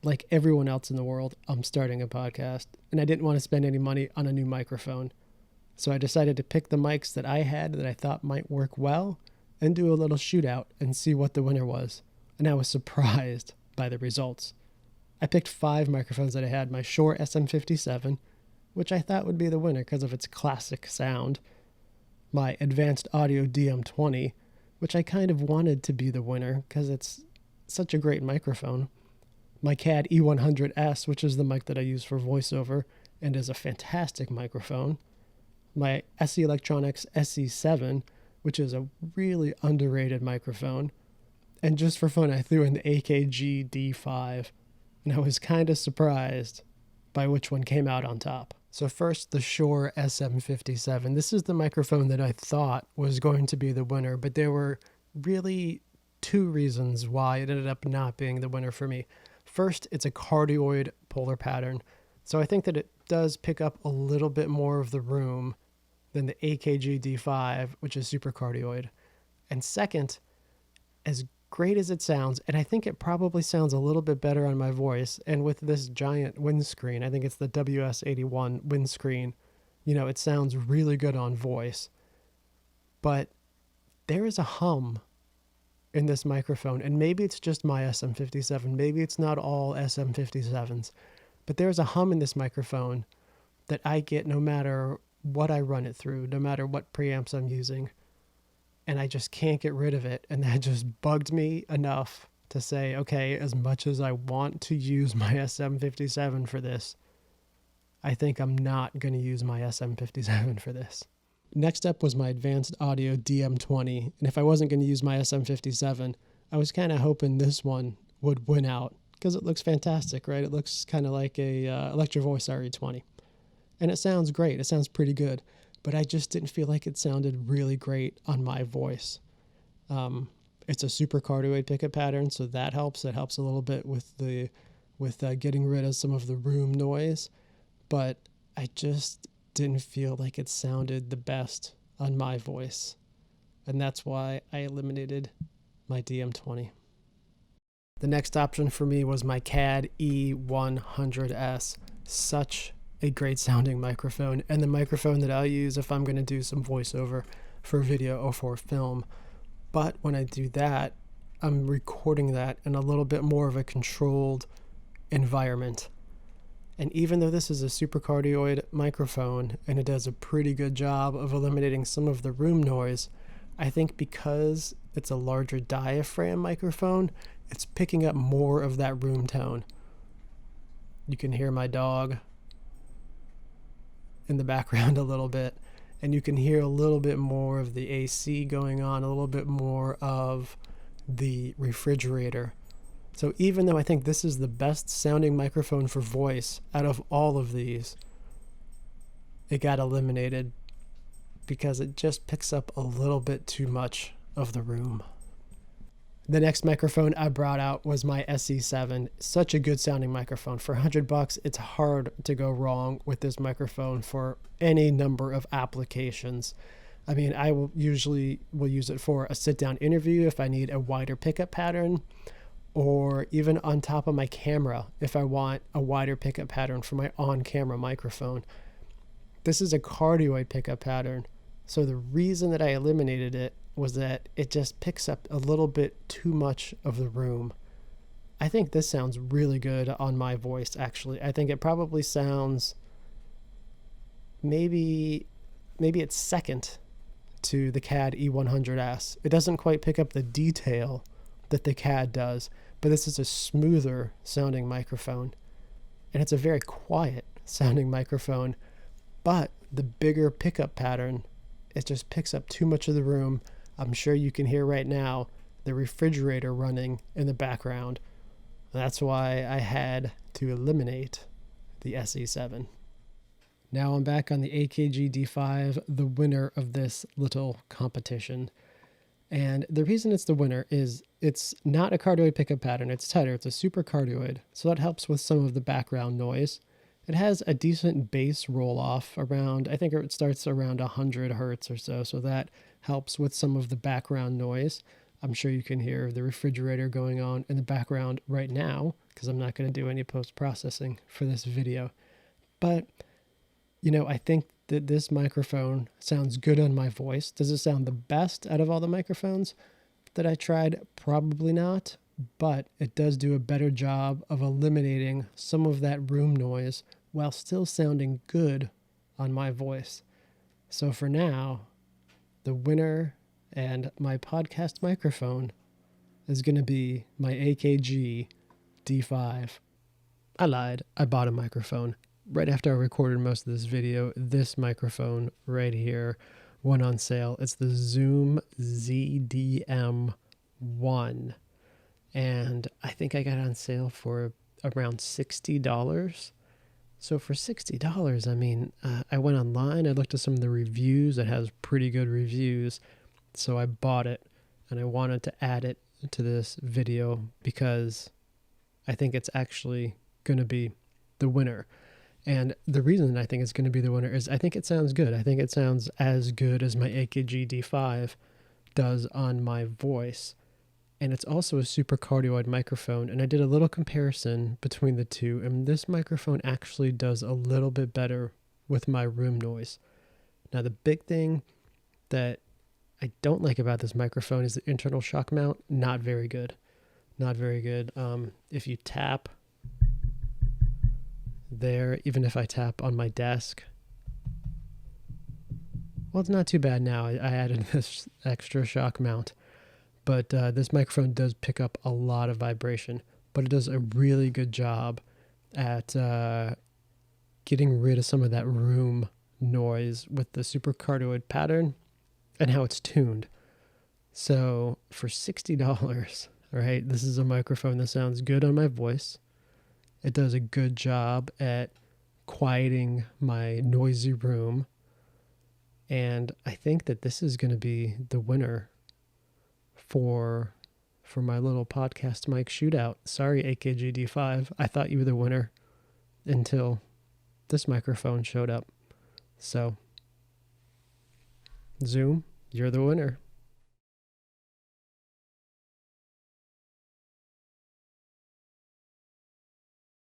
Like everyone else in the world, I'm starting a podcast, and I didn't want to spend any money on a new microphone. So I decided to pick the mics that I had that I thought might work well and do a little shootout and see what the winner was. And I was surprised by the results. I picked 5 microphones that I had: my Shure SM57, which I thought would be the winner because of its classic sound, my Advanced Audio DM20, which I kind of wanted to be the winner because it's such a great microphone, my CAD E100S, which is the mic that I use for voiceover and is a fantastic microphone, my SE Electronics SE7, which is a really underrated microphone, and just for fun I threw in the AKG D5, and I was kind of surprised by which one came out on top. So first, the Shure SM57. This is the microphone that I thought was going to be the winner, but there were really 2 reasons why it ended up not being the winner for me. First, it's a cardioid polar pattern, so I think that it does pick up a little bit more of the room than the AKG D5, which is super cardioid. And second, as great as it sounds, and I think it probably sounds a little bit better on my voice, and with this giant windscreen, I think it's the WS81 windscreen, it sounds really good on voice. But there is a hum in this microphone, and maybe it's just my SM57, maybe it's not all SM57s, but there's a hum in this microphone that I get no matter what I run it through, no matter what preamps I'm using. And I just can't get rid of it. And that just bugged me enough to say, okay, as much as I want to use my SM57 for this, I think I'm not going to use my SM57 for this. Next up was my Advanced Audio DM20. And if I wasn't going to use my SM57, I was kind of hoping this one would win out because it looks fantastic, right? It looks kind of like a Electro Voice RE20. And it sounds great. It sounds pretty good. But I just didn't feel like it sounded really great on my voice. It's a super cardioid pickup pattern, so that helps. It helps a little bit with getting rid of some of the room noise. But I just didn't feel like it sounded the best on my voice. And that's why I eliminated my DM20. The next option for me was my CAD E100S. Such a great sounding microphone, and the microphone that I'll use if I'm going to do some voiceover for video or for film. But when I do that, I'm recording that in a little bit more of a controlled environment. And even though this is a super cardioid microphone and it does a pretty good job of eliminating some of the room noise, I think because it's a larger diaphragm microphone, it's picking up more of that room tone. You can hear my dog in the background a little bit, and you can hear a little bit more of the AC going on, a little bit more of the refrigerator. So even though I think this is the best sounding microphone for voice out of all of these, it got eliminated because it just picks up a little bit too much of the room. The next microphone I brought out was my SE7. Such a good sounding microphone. For $100, it's hard to go wrong with this microphone for any number of applications. I mean, I will usually use it for a sit-down interview if I need a wider pickup pattern, or even on top of my camera if I want a wider pickup pattern for my on-camera microphone. This is a cardioid pickup pattern, so the reason that I eliminated it was that it just picks up a little bit too much of the room. I think this sounds really good on my voice, actually. I think it probably sounds maybe it's second to the CAD E100S. It doesn't quite pick up the detail that the CAD does, but this is a smoother sounding microphone. And it's a very quiet sounding microphone, but the bigger pickup pattern, it just picks up too much of the room. I'm sure you can hear right now the refrigerator running in the background. That's why I had to eliminate the SE7. Now I'm back on the AKG D5, the winner of this little competition. And the reason it's the winner is it's not a cardioid pickup pattern. It's tighter. It's a super cardioid. So that helps with some of the background noise. It has a decent bass roll off around, I think it starts around 100 hertz or so. So that helps with some of the background noise. I'm sure you can hear the refrigerator going on in the background right now because I'm not going to do any post-processing for this video. But, you know, I think that this microphone sounds good on my voice. Does it sound the best out of all the microphones that I tried? Probably not, but it does do a better job of eliminating some of that room noise while still sounding good on my voice. So for now, the winner and my podcast microphone is going to be my AKG D5. I lied. I bought a microphone. Right after I recorded most of this video, this microphone right here went on sale. It's the Zoom ZDM1. And I think I got it on sale for around $60. So for $60, I mean, I went online, I looked at some of the reviews. It has pretty good reviews. So I bought it, and I wanted to add it to this video because I think it's actually going to be the winner. And the reason I think it's going to be the winner is I think it sounds good. I think it sounds as good as my AKG D5 does on my voice. And it's also a super cardioid microphone. And I did a little comparison between the two. And this microphone actually does a little bit better with my room noise. Now, the big thing that I don't like about this microphone is the internal shock mount. Not very good. Not very good. If you tap there, even if I tap on my desk, well, it's not too bad now. I added this extra shock mount. But this microphone does pick up a lot of vibration, but it does a really good job at getting rid of some of that room noise with the super cardioid pattern and how it's tuned. So for $60, right, this is a microphone that sounds good on my voice. It does a good job at quieting my noisy room. And I think that this is going to be the winner for my little podcast mic shootout. Sorry, AKG D5. I thought you were the winner until this microphone showed up. So, Zoom, you're the winner.